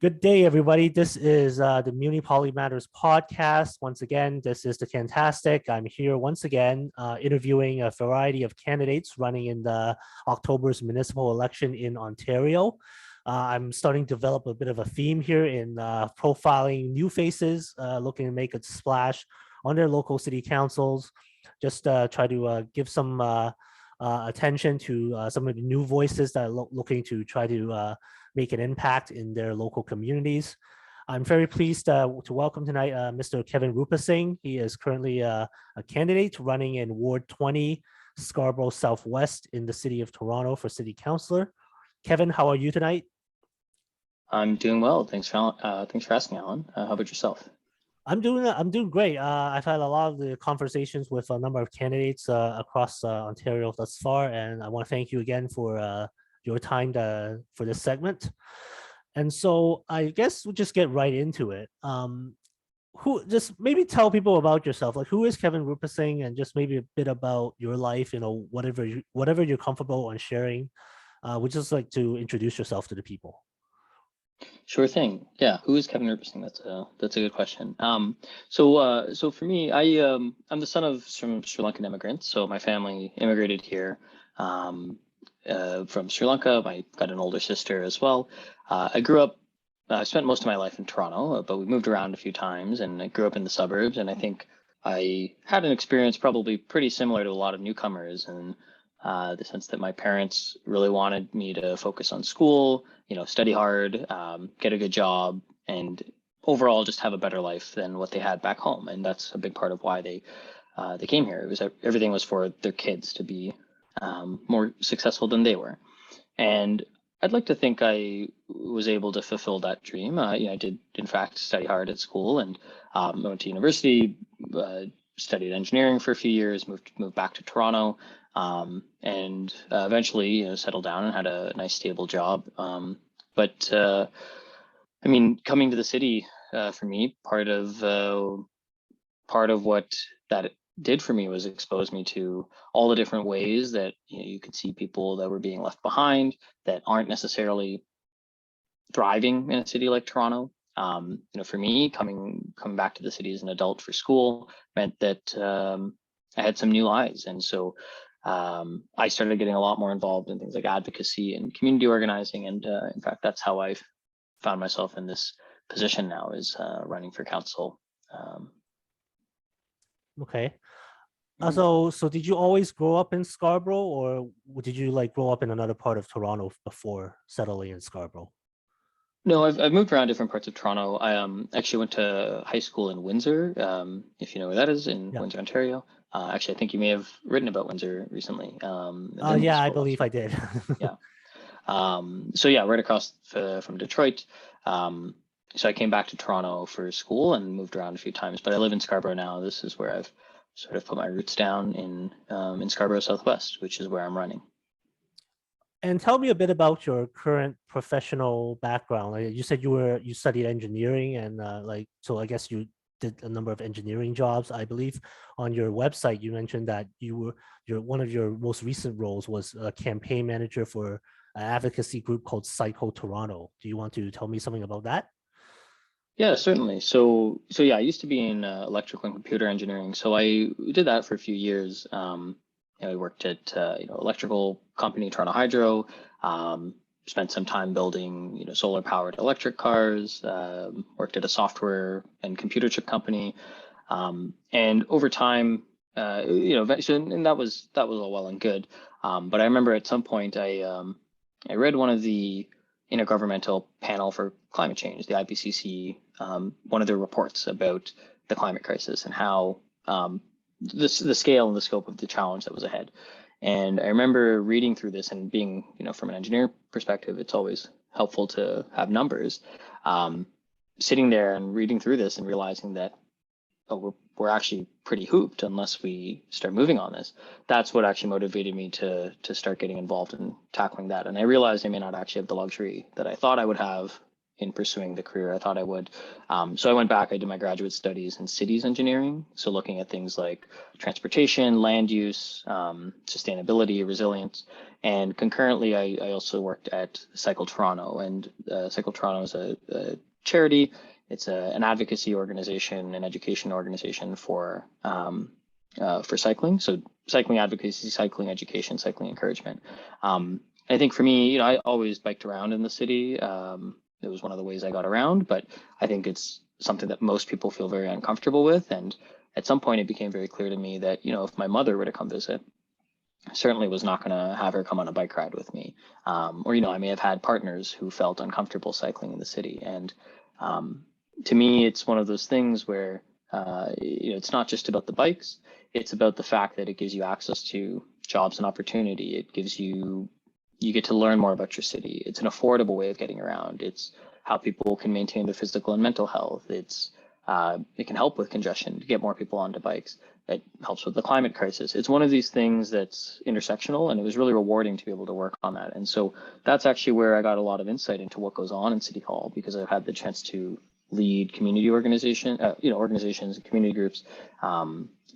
Good day, everybody. This is the Muni Poly Matters podcast. Once again, this is the Fantastic. I'm here once again interviewing a variety of candidates running in the October's municipal election in Ontario. I'm starting to develop a bit of a theme here in profiling new faces, looking to make a splash on their local city councils. Just try to give some attention to some of the new voices that are looking to try to make an impact in their local communities. I'm very pleased to welcome tonight Mr. Kevin Rupasinghe. He is currently a candidate running in Ward 20, Scarborough Southwest in the city of Toronto for city councillor. Kevin, how are you tonight? I'm doing well. Thanks for asking, Alan. How about yourself? I'm doing great. I've had a lot of the conversations with a number of candidates across Ontario thus far, and I want to thank you again for your time for this segment. And so I guess we'll just get right into it. Who just maybe tell people about yourself, like who is Kevin Rupasinghe, and just maybe a bit about your life, whatever you're comfortable on sharing. Would just like to introduce yourself to the people. Sure thing. Yeah, who is Kevin Rupasinghe? That's a good question. So for me, I'm the son of some Sri Lankan immigrants. So my family immigrated here from Sri Lanka. I got an older sister as well. I spent most of my life in Toronto, but we moved around a few times, and I grew up in the suburbs. And I think I had an experience probably pretty similar to a lot of newcomers, and the sense that my parents really wanted me to focus on school, study hard, get a good job, and overall just have a better life than what they had back home. And that's a big part of why they came here. It was everything was for their kids to be more successful than they were. And I'd like to think I was able to fulfill that dream. I did, in fact, study hard at school, and went to university, studied engineering for a few years, moved back to Toronto, and eventually settled down and had a nice stable job. But coming to the city for me, part of what that did for me was expose me to all the different ways that you could see people that were being left behind, that aren't necessarily thriving in a city like Toronto. For me, coming back to the city as an adult for school meant that I had some new eyes, and so I started getting a lot more involved in things like advocacy and community organizing. And in fact, that's how I found myself in this position now, is running for council. Okay. So did you always grow up in Scarborough, or did you grow up in another part of Toronto before settling in Scarborough? No, I've moved around different parts of Toronto. I actually went to high school in Windsor, if you know where that is, in Windsor, Ontario. Actually, I think you may have written about Windsor recently. Yeah, I believe I did. Yeah. So yeah, right across from Detroit. So I came back to Toronto for school and moved around a few times, but I live in Scarborough now. This is where I've sort of put my roots down in Scarborough Southwest, which is where I'm running. And tell me a bit about your current professional background. Like you said you studied engineering, and so I guess you did a number of engineering jobs. I believe on your website you mentioned that one of your most recent roles was a campaign manager for an advocacy group called Psycho Toronto. Do you want to tell me something about that? Yeah, certainly. So yeah, I used to be in electrical and computer engineering. So I did that for a few years. I worked at electrical company Toronto Hydro. Spent some time building solar powered electric cars. Worked at a software and computer chip company. And over time, and that was all well and good. But I remember at some point I read one of the Intergovernmental Panel for Climate Change, the IPCC, one of their reports about the climate crisis and how the scale and the scope of the challenge that was ahead. And I remember reading through this, and being, from an engineer perspective, it's always helpful to have numbers. Sitting there and reading through this and realizing that, we're actually pretty hooped unless we start moving on this. That's what actually motivated me to start getting involved in tackling that. And I realized I may not actually have the luxury that I thought I would have in pursuing the career I thought I would. So I went back, I did my graduate studies in cities engineering. So looking at things like transportation, land use, sustainability, resilience. And concurrently, I also worked at Cycle Toronto, and Cycle Toronto is a charity. It's an advocacy organization, an education organization for cycling. So cycling advocacy, cycling education, cycling encouragement. I think for me, I always biked around in the city. It was one of the ways I got around, but I think it's something that most people feel very uncomfortable with. And at some point, it became very clear to me that, if my mother were to come visit, I certainly was not going to have her come on a bike ride with me. Or, I may have had partners who felt uncomfortable cycling in the city. And to me, it's one of those things where, it's not just about the bikes. It's about the fact that it gives you access to jobs and opportunity. It gives you get to learn more about your city. It's an affordable way of getting around. It's how people can maintain their physical and mental health. It can help with congestion to get more people onto bikes. It helps with the climate crisis. It's one of these things that's intersectional, and it was really rewarding to be able to work on that. And so that's actually where I got a lot of insight into what goes on in City Hall, because I've had the chance to lead community organizations and community groups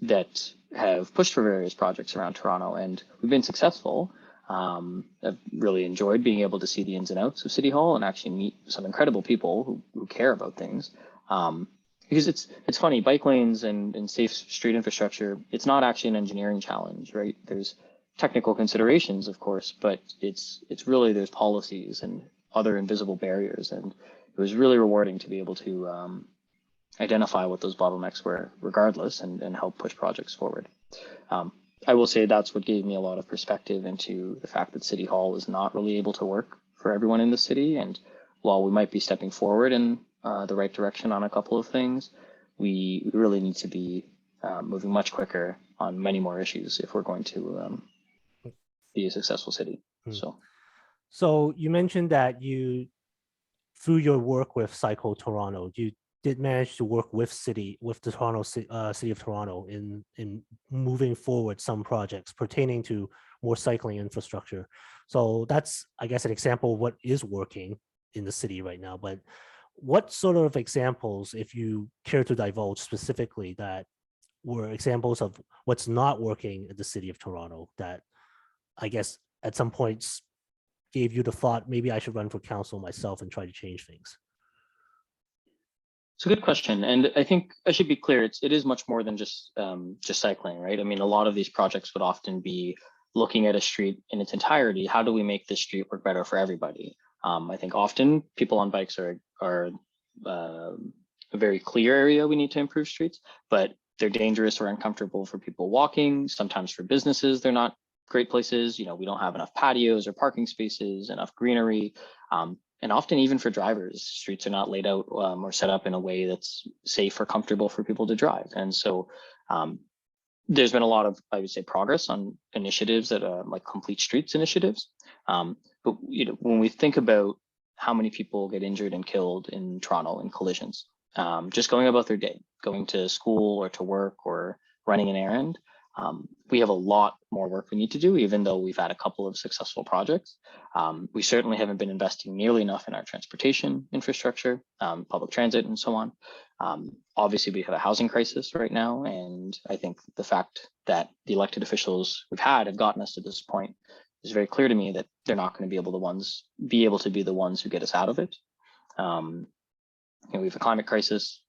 that have pushed for various projects around Toronto, and we've been successful. I've really enjoyed being able to see the ins and outs of City Hall and actually meet some incredible people who care about things. Because it's funny, bike lanes and safe street infrastructure, it's not actually an engineering challenge, right? There's technical considerations, of course, but it's really, there's policies and other invisible barriers. And it was really rewarding to be able to identify what those bottlenecks were regardless, and help push projects forward. I will say that's what gave me a lot of perspective into the fact that City Hall is not really able to work for everyone in the city. And while we might be stepping forward in the right direction on a couple of things, we really need to be moving much quicker on many more issues if we're going to be a successful city. So you mentioned that through your work with Cycle Toronto, you did manage to work with the Toronto City of Toronto in moving forward some projects pertaining to more cycling infrastructure. So that's, I guess, an example of what is working in the city right now. But what sort of examples, if you care to divulge specifically, that were examples of what's not working in the City of Toronto that I guess at some points gave you the thought, maybe I should run for council myself and try to change things? It's a good question, and I think I should be clear. It is much more than just cycling, right? I mean, a lot of these projects would often be looking at a street in its entirety. How do we make this street work better for everybody? I think often people on bikes are a very clear area we need to improve streets, but they're dangerous or uncomfortable for people walking. Sometimes for businesses, they're not great places. We don't have enough patios or parking spaces, enough greenery. And often even for drivers, streets are not laid out or set up in a way that's safe or comfortable for people to drive. And so there's been a lot of, I would say, progress on initiatives that are like complete streets initiatives. But when we think about how many people get injured and killed in Toronto in collisions, just going about their day, going to school or to work or running an errand, we have a lot more work we need to do, even though we've had a couple of successful projects. We certainly haven't been investing nearly enough in our transportation infrastructure, public transit, and so on. Obviously, we have a housing crisis right now, and I think the fact that the elected officials we've had have gotten us to this point is very clear to me that they're not going to be able to be the ones who get us out of it. We have a climate crisis.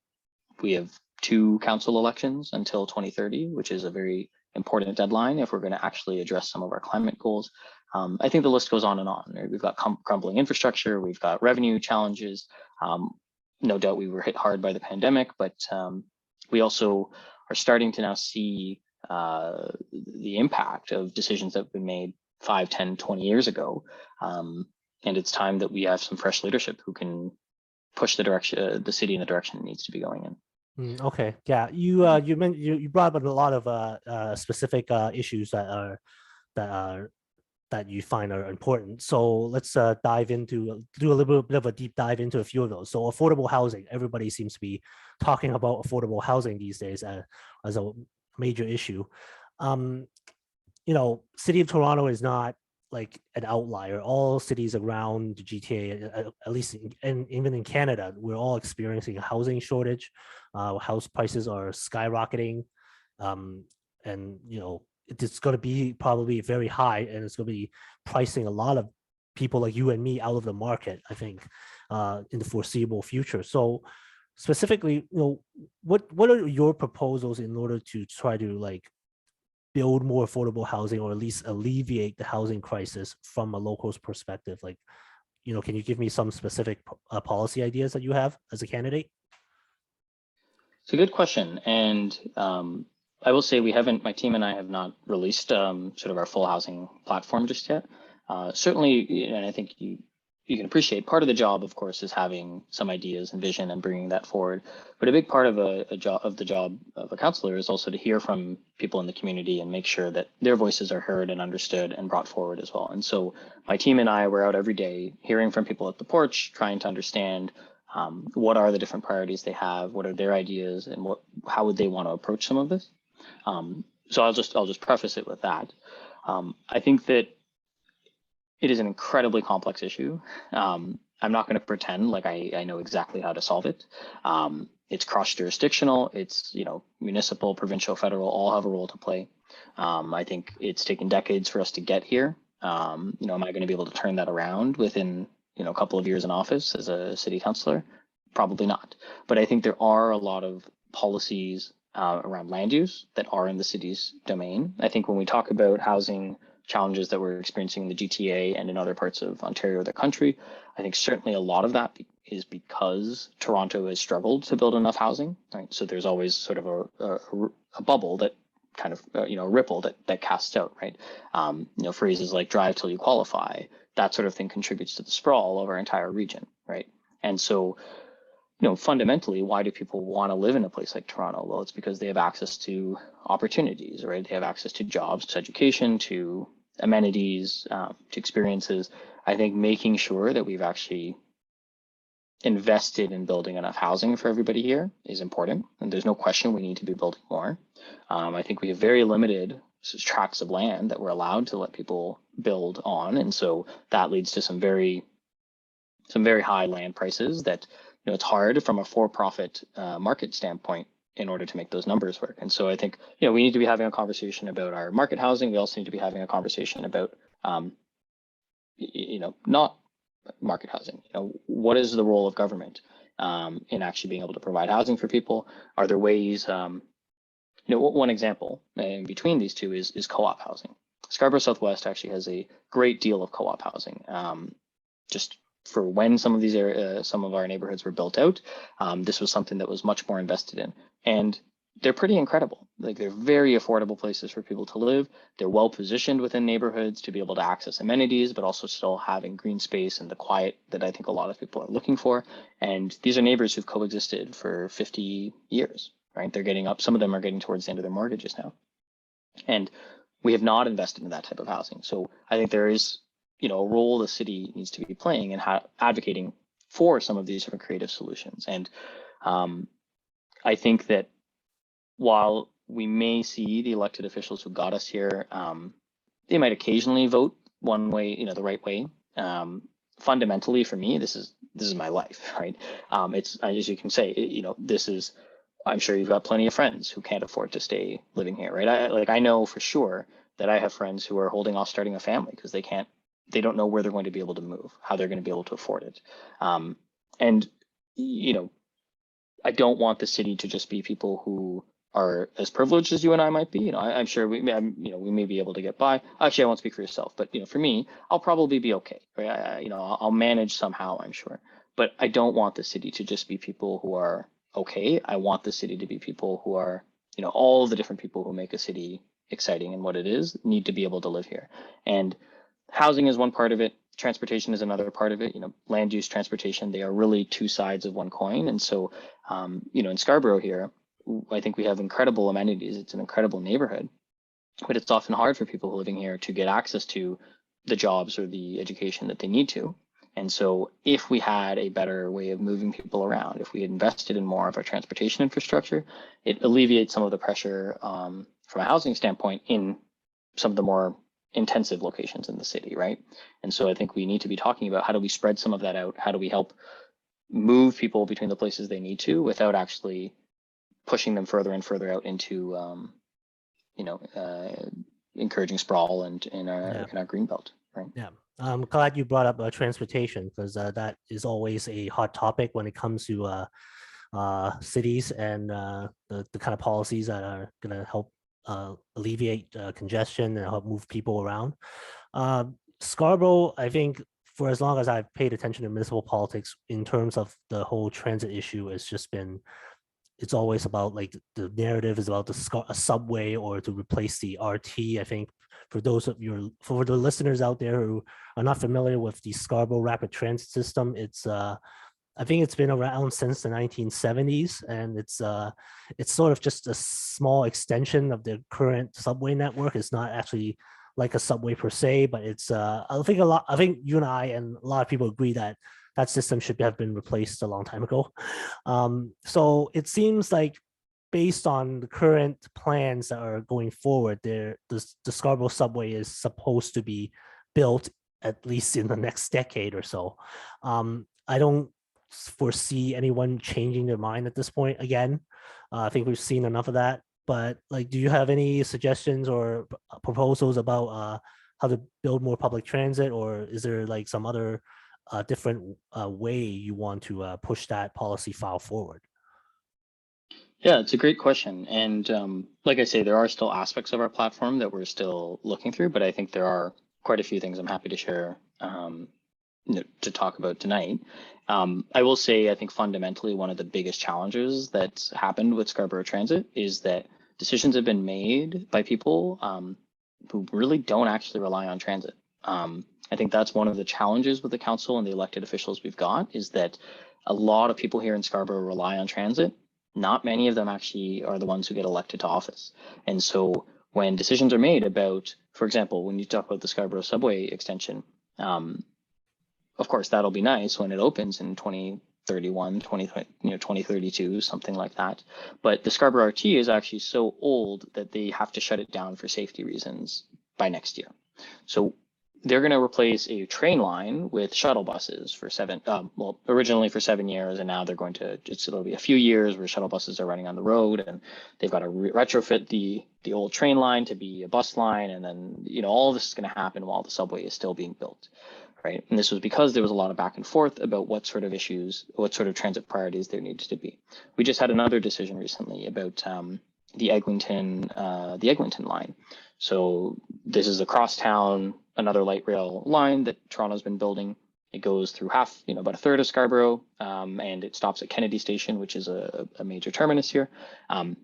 We have 2 council elections until 2030, which is a very important deadline if we're going to actually address some of our climate goals. I think the list goes on and on. We've got crumbling infrastructure, we've got revenue challenges. No doubt we were hit hard by the pandemic, but we also are starting to now see the impact of decisions that have been made 5, 10, 20 years ago. And it's time that we have some fresh leadership who can push the city in the direction it needs to be going in. Okay, yeah, you brought up a lot of specific issues that you find are important. So let's do a little bit of a deep dive into a few of those. So affordable housing, everybody seems to be talking about affordable housing these days as a major issue. City of Toronto is not like an outlier. All cities around the GTA, at least and even in Canada, we're all experiencing a housing shortage. House prices are skyrocketing, um, and it's going to be probably very high, and it's going to be pricing a lot of people like you and me out of the market, I think, in the foreseeable future. So specifically, what are your proposals in order to try to like build more affordable housing, or at least alleviate the housing crisis from a local's perspective? Like, can you give me some specific policy ideas that you have as a candidate? It's a good question. And I will say my team and I have not released sort of our full housing platform just yet. Certainly, and I think you can appreciate part of the job, of course, is having some ideas and vision and bringing that forward. But a big part of the job of a counselor is also to hear from people in the community and make sure that their voices are heard and understood and brought forward as well. And so my team and I were out every day hearing from people at the porch, trying to understand what are the different priorities they have, what are their ideas, and how would they want to approach some of this. So I'll just preface it with that. I think that it is an incredibly complex issue. I'm not going to pretend like I know exactly how to solve it. It's cross-jurisdictional. It's municipal, provincial, federal, all have a role to play. I think it's taken decades for us to get here. Am I going to be able to turn that around within a couple of years in office as a city councilor? Probably not. But I think there are a lot of policies around land use that are in the city's domain. I think when we talk about housing challenges that we're experiencing in the GTA and in other parts of Ontario or the country, I think certainly a lot of that is because Toronto has struggled to build enough housing, right? So there's always sort of a bubble that kind of, a ripple that casts out, right? Phrases like drive till you qualify, that sort of thing contributes to the sprawl of our entire region, right? And so, fundamentally, why do people want to live in a place like Toronto? Well, it's because they have access to opportunities, right? They have access to jobs, to education, to amenities, to experiences. I think making sure that we've actually invested in building enough housing for everybody here is important. And there's no question we need to be building more. I think we have very limited tracts of land that we're allowed to let people build on. And so that leads to some very high land prices that it's hard from a for-profit market standpoint in order to make those numbers work. And so I think, we need to be having a conversation about our market housing. We also need to be having a conversation about, not market housing. What is the role of government in actually being able to provide housing for people? Are there ways, one example in between these two is co-op housing. Scarborough Southwest actually has a great deal of co-op housing. Just for when some of our neighborhoods were built out, this was something that was much more invested in, and they're pretty incredible. Like, they're very affordable places for people to live. They're well positioned within neighborhoods to be able to access amenities, but also still having green space and the quiet that I think a lot of people are looking for. And these are neighbors who've coexisted for 50 years, right? They're getting up. Some of them are getting towards the end of their mortgages now, and we have not invested in that type of housing. So I think there is a role the city needs to be playing in advocating for some of these different creative solutions. And I think that while we may see the elected officials who got us here, they might occasionally vote one way, the right way. Fundamentally, for me, this is my life, right? It's, as you can say, this is. I'm sure you've got plenty of friends who can't afford to stay living here, right? I know for sure that I have friends who are holding off starting a family because they don't know where they're going to be able to move, how they're going to be able to afford it. And, I don't want the city to just be people who are as privileged as you and I might be. I'm sure we may be able to get by. Actually, I won't speak for yourself, but, for me, I'll probably be okay, right? I'll manage somehow, I'm sure. But I don't want the city to just be people who are okay. I want the city to be people who are, all the different people who make a city exciting and what it is need to be able to live here. And housing is one part of it. Transportation is another part of it. Land use, transportation, they are really two sides of one coin. And so, in Scarborough here, I think we have incredible amenities. It's an incredible neighborhood, but it's often hard for people living here to get access to the jobs or the education that they need to. And so if we had a better way of moving people around, if we had invested in more of our transportation infrastructure, it alleviates some of the pressure from a housing standpoint in some of the more intensive locations in the city, right? And so I think we need to be talking about how do we spread some of that out? How do we help move people between the places they need to without actually pushing them further and further out into, encouraging sprawl and in our green belt, right? Yeah. I'm glad you brought up transportation, because that is always a hot topic when it comes to cities and the kind of policies that are going to help alleviate congestion and help move people around. Scarborough, I think, for as long as I've paid attention to municipal politics in terms of the whole transit issue, it's always about, like, the narrative is about a subway or to replace the RT. I think for the listeners out there who are not familiar with the Scarborough Rapid Transit System, I think it's been around since the 1970s, and it's sort of just a small extension of the current subway network. It's not actually like a subway per se, but I think you and I and a lot of people agree that that system should have been replaced a long time ago. So it seems like, based on the current plans that are going forward, the Scarborough subway is supposed to be built at least in the next decade or so. I don't foresee anyone changing their mind at this point again. I think we've seen enough of that. But, like, do you have any suggestions or proposals about how to build more public transit, or is there, like, some other different way you want to push that policy file forward? Yeah, it's a great question. And like I say, there are still aspects of our platform that we're still looking through, but I think there are quite a few things I'm happy to share to talk about tonight. I will say, I think fundamentally one of the biggest challenges that's happened with Scarborough Transit is that decisions have been made by people who really don't actually rely on transit. I think that's one of the challenges with the council and the elected officials we've got, is that a lot of people here in Scarborough rely on transit. Not many of them actually are the ones who get elected to office. And so when decisions are made about, for example, when you talk about the Scarborough subway extension, of course, that'll be nice when it opens in 2031, 2032, something like that. But the Scarborough RT is actually so old that they have to shut it down for safety reasons by next year. So they're going to replace a train line with shuttle buses for originally for 7 years, and now it'll be a few years where shuttle buses are running on the road, and they've got to retrofit the old train line to be a bus line, and then all this is going to happen while the subway is still being built, right? And this was because there was a lot of back and forth about what sort of transit priorities there needed to be. We just had another decision recently about the Eglinton line. So this is across town, another light rail line that Toronto's been building. It goes through about a third of Scarborough, and it stops at Kennedy Station, which is a major terminus here. And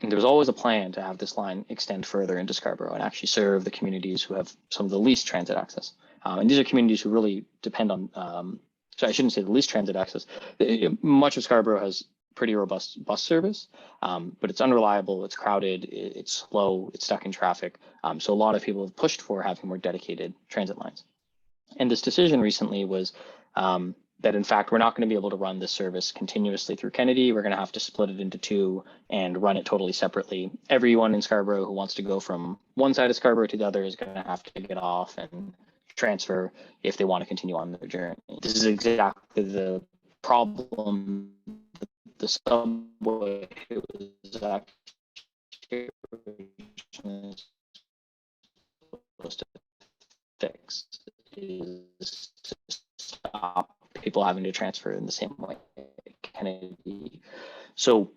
there was always a plan to have this line extend further into Scarborough and actually serve the communities who have some of the least transit access. And these are communities who really depend on, so I shouldn't say the least transit access. Much of Scarborough has pretty robust bus service, but it's unreliable, it's crowded, it's slow, it's stuck in traffic. So a lot of people have pushed for having more dedicated transit lines. And this decision recently was that, in fact, we're not going to be able to run this service continuously through Kennedy. We're going to have to split it into two and run it totally separately. Everyone in Scarborough who wants to go from one side of Scarborough to the other is going to have to get off and transfer if they want to continue on their journey. This is exactly the problem the subway was actually supposed to fix, is to stop people having to transfer in the same way Kennedy. So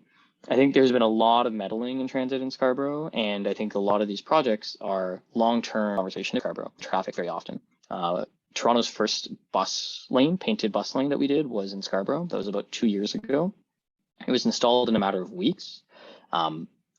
I think there's been a lot of meddling in transit in Scarborough, and I think a lot of these projects are long-term conversation in Scarborough. Traffic very often. Toronto's first painted bus lane that we did was in Scarborough. That was about 2 years ago. It was installed in a matter of weeks.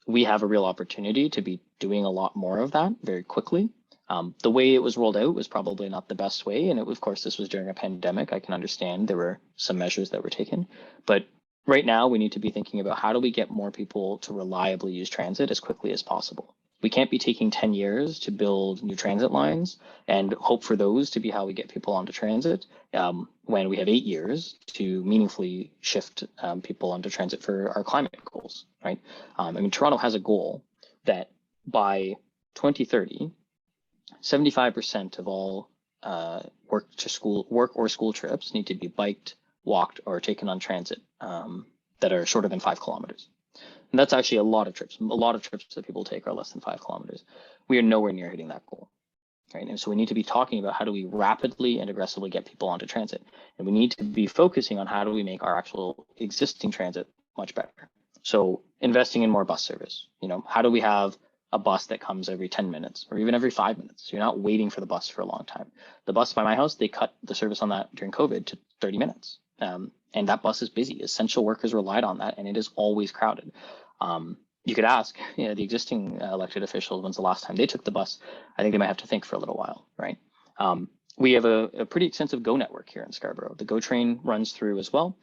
We have a real opportunity to be doing a lot more of that very quickly. The way it was rolled out was probably not the best way. And of course, this was during a pandemic. I can understand there were some measures that were taken. But right now, we need to be thinking about how do we get more people to reliably use transit as quickly as possible. We can't be taking 10 years to build new transit lines and hope for those to be how we get people onto transit when we have 8 years to meaningfully shift people onto transit for our climate goals, right? Toronto has a goal that by 2030, 75% of all work or school trips need to be biked, walked, or taken on transit that are shorter than 5 kilometers. And that's actually a lot of trips. A lot of trips that people take are less than 5 kilometers. We are nowhere near hitting that goal. Right? And so we need to be talking about how do we rapidly and aggressively get people onto transit. And we need to be focusing on how do we make our actual existing transit much better. So investing in more bus service. How do we have a bus that comes every 10 minutes or even every 5 minutes? So you're not waiting for the bus for a long time. The bus by my house, they cut the service on that during COVID to 30 minutes. And that bus is busy. Essential workers relied on that, and it is always crowded. You could ask the existing elected officials when's the last time they took the bus. I think they might have to think for a little while, right? We have a pretty extensive GO network here in Scarborough. The GO train runs through as well,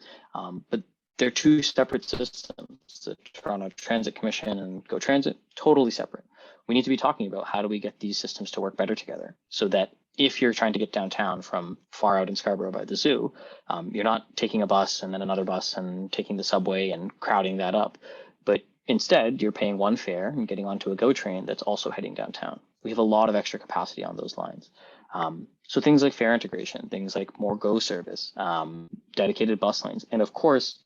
but they're two separate systems. The Toronto Transit Commission and GO Transit, totally separate. We need to be talking about how do we get these systems to work better together so that if you're trying to get downtown from far out in Scarborough by the zoo, you're not taking a bus and then another bus and taking the subway and crowding that up. But instead, you're paying one fare and getting onto a GO train that's also heading downtown. We have a lot of extra capacity on those lines. So things like fare integration, things like more GO service, dedicated bus lanes. And of course,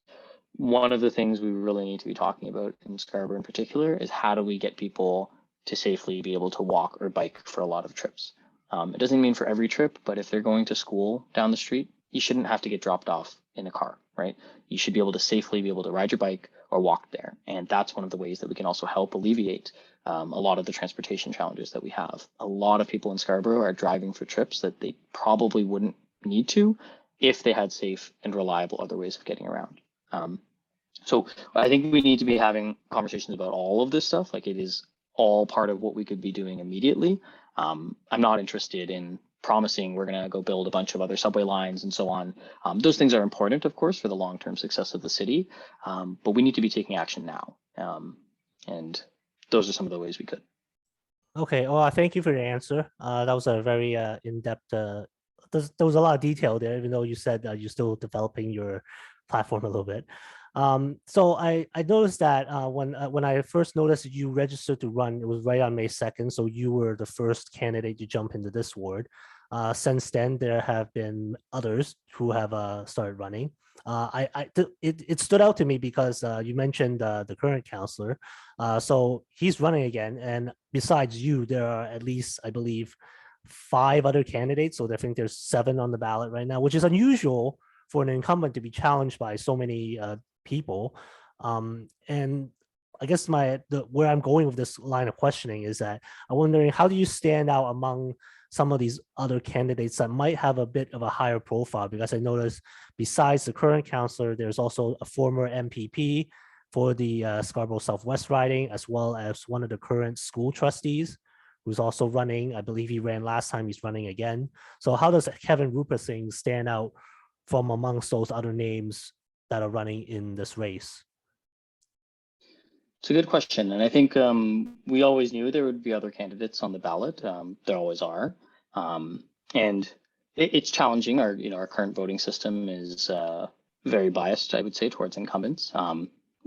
one of the things we really need to be talking about in Scarborough in particular is how do we get people to safely be able to walk or bike for a lot of trips. It doesn't mean for every trip, but if they're going to school down the street, you shouldn't have to get dropped off in a car, right? You should be able to safely be able to ride your bike or walk there. And that's one of the ways that we can also help alleviate a lot of the transportation challenges that we have. A lot of people in Scarborough are driving for trips that they probably wouldn't need to if they had safe and reliable other ways of getting around. So I think we need to be having conversations about all of this stuff. Like it is all part of what we could be doing immediately. I'm not interested in promising we're going to go build a bunch of other subway lines and so on. Those things are important, of course, for the long-term success of the city, but we need to be taking action now. And those are some of the ways we could. Okay, well, thank you for your answer. That was a very in-depth, there was a lot of detail there, even though you said you're still developing your platform a little bit. So I noticed that when I first noticed that you registered to run, it was right on May 2nd. So you were the first candidate to jump into this ward. Since then, there have been others who have started running. It stood out to me because you mentioned the current councillor. So he's running again. And besides you, there are at least, I believe, 5 other candidates. So I think there's 7 on the ballot right now, which is unusual for an incumbent to be challenged by so many people. And I guess where I'm going with this line of questioning is that I'm wondering, how do you stand out among some of these other candidates that might have a bit of a higher profile? Because I noticed besides the current councillor, there's also a former MPP for the Scarborough Southwest riding, as well as one of the current school trustees who's also running. I believe he ran last time, he's running again. So how does Kevin Rupasinghe stand out from amongst those other names that are running in this race? It's a good question. And I think we always knew there would be other candidates on the ballot. There always are. And it's challenging. Our current voting system is very biased, I would say, towards incumbents.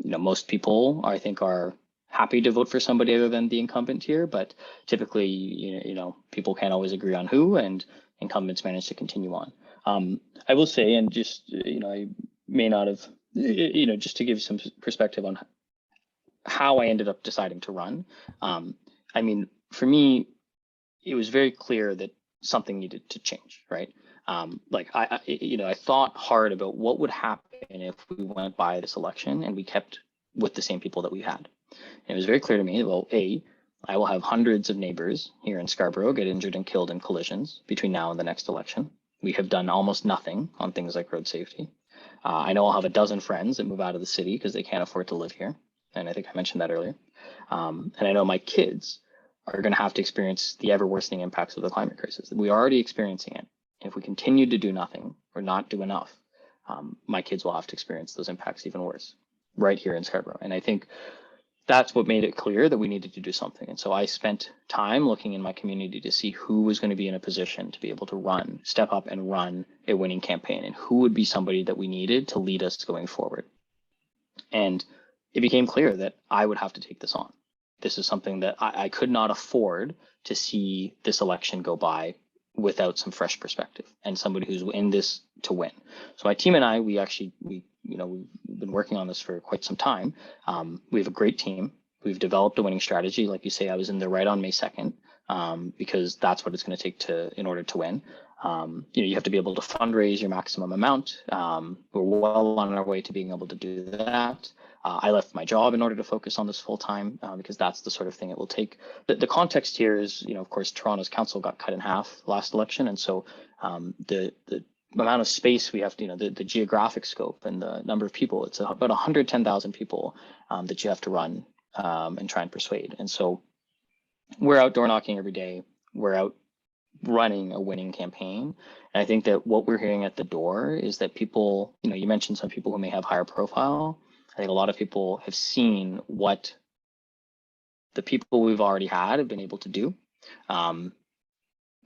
Most people, I think, are happy to vote for somebody other than the incumbent here, but typically, people can't always agree on who, and incumbents manage to continue on. I will say, and just, I may not have, just to give some perspective on how I ended up deciding to run. For me, it was very clear that something needed to change, right? I thought hard about what would happen if we went by this election and we kept with the same people that we had. And it was very clear to me, well, I will have hundreds of neighbors here in Scarborough get injured and killed in collisions between now and the next election. We have done almost nothing on things like road safety. I know I'll have a dozen friends that move out of the city because they can't afford to live here. And I think I mentioned that earlier. And I know my kids are going to have to experience the ever worsening impacts of the climate crisis. We are already experiencing it. And if we continue to do nothing or not do enough, my kids will have to experience those impacts even worse right here in Scarborough. And I think that's what made it clear that we needed to do something. And so I spent time looking in my community to see who was going to be in a position to be able to step up and run a winning campaign, and who would be somebody that we needed to lead us going forward. And it became clear that I would have to take this on. this is something that I could not afford to see this election go by without some fresh perspective and somebody who's in this to win. So my team and I, we've been working on this for quite some time. We have a great team. We've developed a winning strategy. Like you say, I was in there right on May 2nd, because that's what it's going to take in order to win. You have to be able to fundraise your maximum amount. We're well on our way to being able to do that. I left my job in order to focus on this full time, because that's the sort of thing it will take. The context here is, of course, Toronto's council got cut in half last election. And so the amount of space we have to, the geographic scope and the number of people, it's about 110,000 people that you have to run and try and persuade. And so we're out door knocking every day. We're out running a winning campaign. And I think that what we're hearing at the door is that people, you mentioned some people who may have higher profile. I think a lot of people have seen what the people we've already had have been able to do,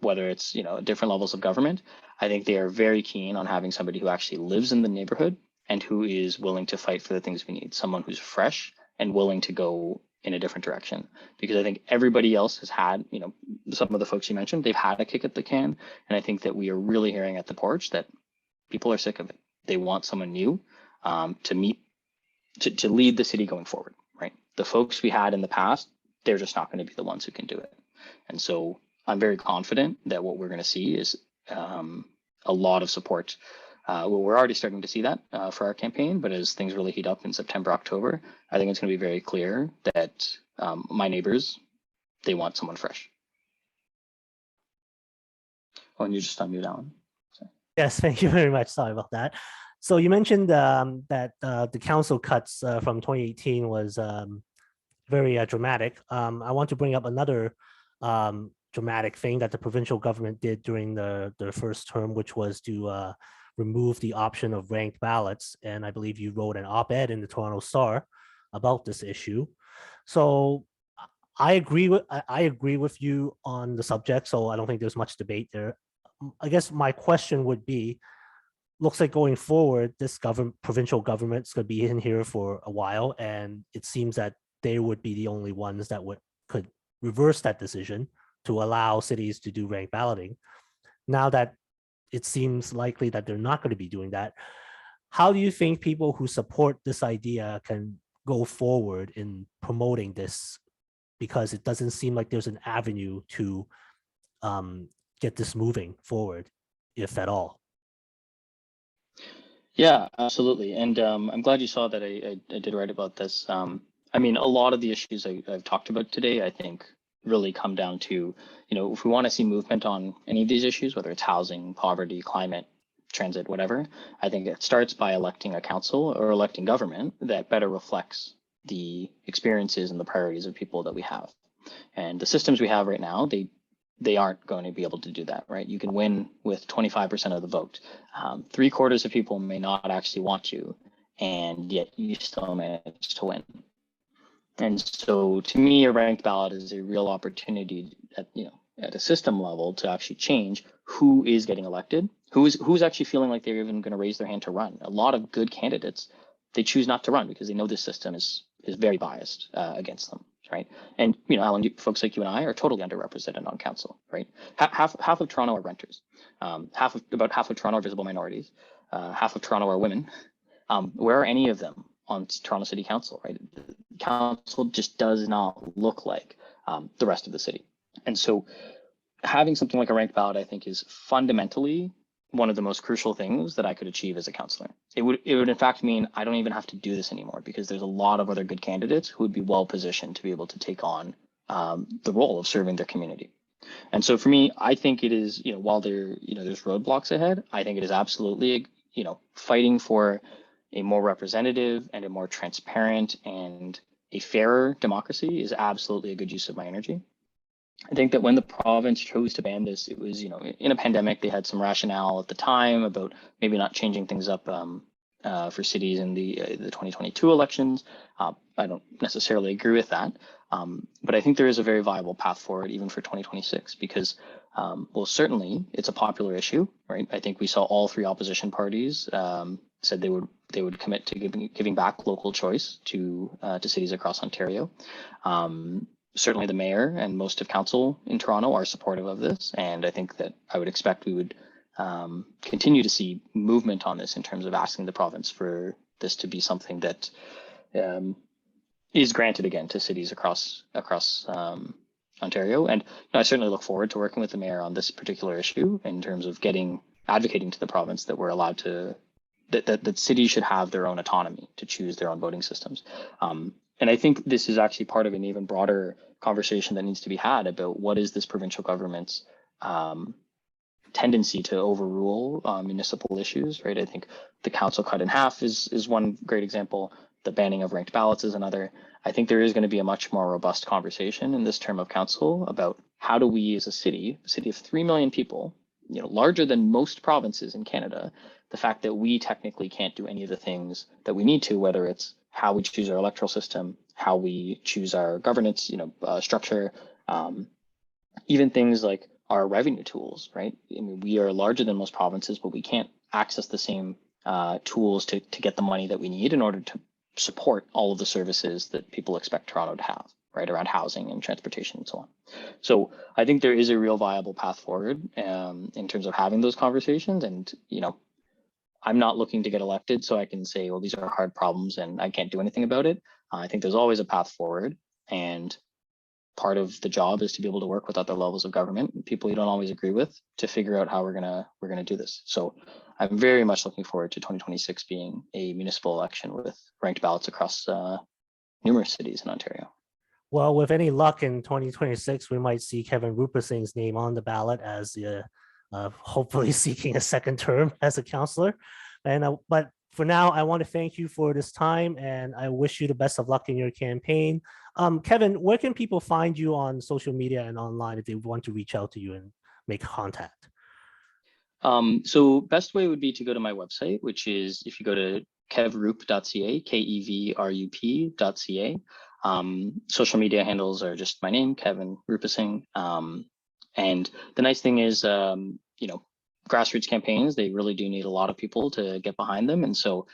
whether it's, different levels of government. I think they are very keen on having somebody who actually lives in the neighborhood and who is willing to fight for the things we need, someone who's fresh and willing to go in a different direction. Because I think everybody else has had, some of the folks you mentioned, they've had a kick at the can. And I think that we are really hearing at the porch that people are sick of it. They want someone new to lead the city going forward, right? The folks we had in the past, they're just not going to be the ones who can do it. And so I'm very confident that what we're going to see is a lot of support. We're already starting to see that for our campaign, but as things really heat up in September, October, I think it's going to be very clear that my neighbors, they want someone fresh. Oh, and you just unmute Alan. Sorry. Yes, thank you very much. Sorry about that. So you mentioned that the council cuts from 2018 was very dramatic. I want to bring up another dramatic thing that the provincial government did during the first term, which was to remove the option of ranked ballots. And I believe you wrote an op-ed in the Toronto Star about this issue. So I agree with you on the subject. So I don't think there's much debate there. I guess my question would be, looks like going forward, this provincial government's going to be in here for a while, and it seems that they would be the only ones that could reverse that decision to allow cities to do ranked balloting. Now that it seems likely that they're not going to be doing that, how do you think people who support this idea can go forward in promoting this? Because it doesn't seem like there's an avenue to get this moving forward, if at all. Yeah, absolutely. And I'm glad you saw that I did write about this. I mean, a lot of the issues I've talked about today, I think, really come down to, if we want to see movement on any of these issues, whether it's housing, poverty, climate, transit, whatever, I think it starts by electing a council or electing government that better reflects the experiences and the priorities of people that we have. And the systems we have right now, they aren't going to be able to do that, right? You can win with 25% of the vote. 3/4 of people may not actually want you, and yet you still manage to win. And so to me, a ranked ballot is a real opportunity at a system level to actually change who is getting elected, who's actually feeling like they're even going to raise their hand to run. A lot of good candidates, they choose not to run because they know this system is very biased against them, right? And Alan, folks like you and I are totally underrepresented on council, right? Half of Toronto are renters, about half of Toronto are visible minorities, half of Toronto are women. Where are any of them on Toronto City Council, right? The council just does not look like the rest of the city. And so having something like a ranked ballot, I think, is fundamentally one of the most crucial things that I could achieve as a councillor. It would in fact mean I don't even have to do this anymore, because there's a lot of other good candidates who would be well positioned to be able to take on the role of serving their community. And so for me, I think it is, while there's roadblocks ahead, I think it is absolutely, fighting for a more representative and a more transparent and a fairer democracy is absolutely a good use of my energy. I think that when the province chose to ban this, it was, in a pandemic, they had some rationale at the time about maybe not changing things up for cities in the 2022 elections. I don't necessarily agree with that, but I think there is a very viable path forward even for 2026, because Well, certainly it's a popular issue, right? I think we saw all three opposition parties said they would commit to giving back local choice to cities across Ontario. Certainly the mayor and most of council in Toronto are supportive of this, and I think that I would expect we would continue to see movement on this in terms of asking the province for this to be something that is granted again to cities across Ontario. And I certainly look forward to working with the mayor on this particular issue in terms of advocating to the province that we're allowed to, that cities should have their own autonomy to choose their own voting systems. And I think this is actually part of an even broader conversation that needs to be had about what is this provincial government's tendency to overrule municipal issues, right? I think the council cut in half is one great example. The banning of ranked ballots is another. I think there is going to be a much more robust conversation in this term of council about how do we as a city of 3 million people, larger than most provinces in Canada, the fact that we technically can't do any of the things that we need to, whether it's how we choose our electoral system, how we choose our governance, structure, even things like our revenue tools, right? I mean, we are larger than most provinces, but we can't access the same tools to get the money that we need in order to support all of the services that people expect Toronto to have, right, around housing and transportation and so on. So I think there is a real viable path forward in terms of having those conversations. And, I'm not looking to get elected so I can say, well, these are hard problems and I can't do anything about it. I think there's always a path forward. And part of the job is to be able to work with other levels of government, people you don't always agree with, to figure out how we're gonna do this. So I'm very much looking forward to 2026 being a municipal election with ranked ballots across numerous cities in Ontario. Well, with any luck in 2026, we might see Kevin Rupasinghe's name on the ballot as hopefully seeking a second term as a councillor. And but for now, I want to thank you for this time, and I wish you the best of luck in your campaign. Kevin, where can people find you on social media and online if they want to reach out to you and make contact? So best way would be to go to my website, which is if you go to kevrup.ca, KEVRUP.ca. Social media handles are just my name, Kevin Rupasinghe. And the nice thing is, grassroots campaigns, they really do need a lot of people to get behind them. And so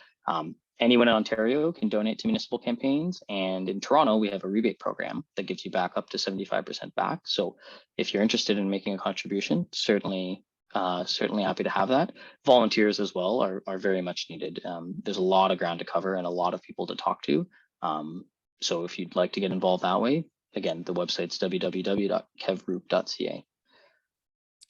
anyone in Ontario can donate to municipal campaigns. And in Toronto, we have a rebate program that gives you back up to 75% back. So if you're interested in making a contribution, certainly happy to have that. Volunteers as well are very much needed. There's a lot of ground to cover and a lot of people to talk to. So if you'd like to get involved that way, again, the website's www.kevrup.ca.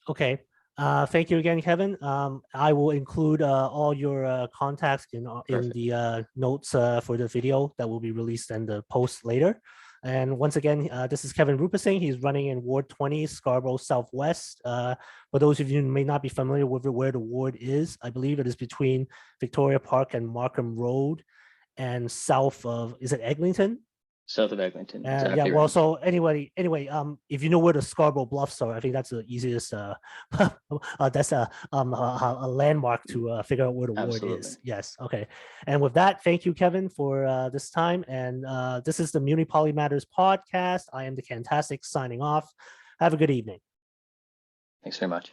Okay. Thank you again, Kevin. I will include all your contacts in the notes for the video that will be released and the post later. And once again, this is Kevin Rupasinghe. He's running in Ward 20, Scarborough Southwest. For those of you who may not be familiar with where the ward is, I believe it is between Victoria Park and Markham Road and south of, is it Eglinton? South of Eglinton. Exactly yeah, well, right. So anyway, if you know where the Scarborough Bluffs are, I think that's the easiest. That's a landmark to figure out where the ward is. Yes, okay. And with that, thank you, Kevin, for this time. And this is the Muni Poly Matters podcast. I am the Fantastic signing off. Have a good evening. Thanks very much.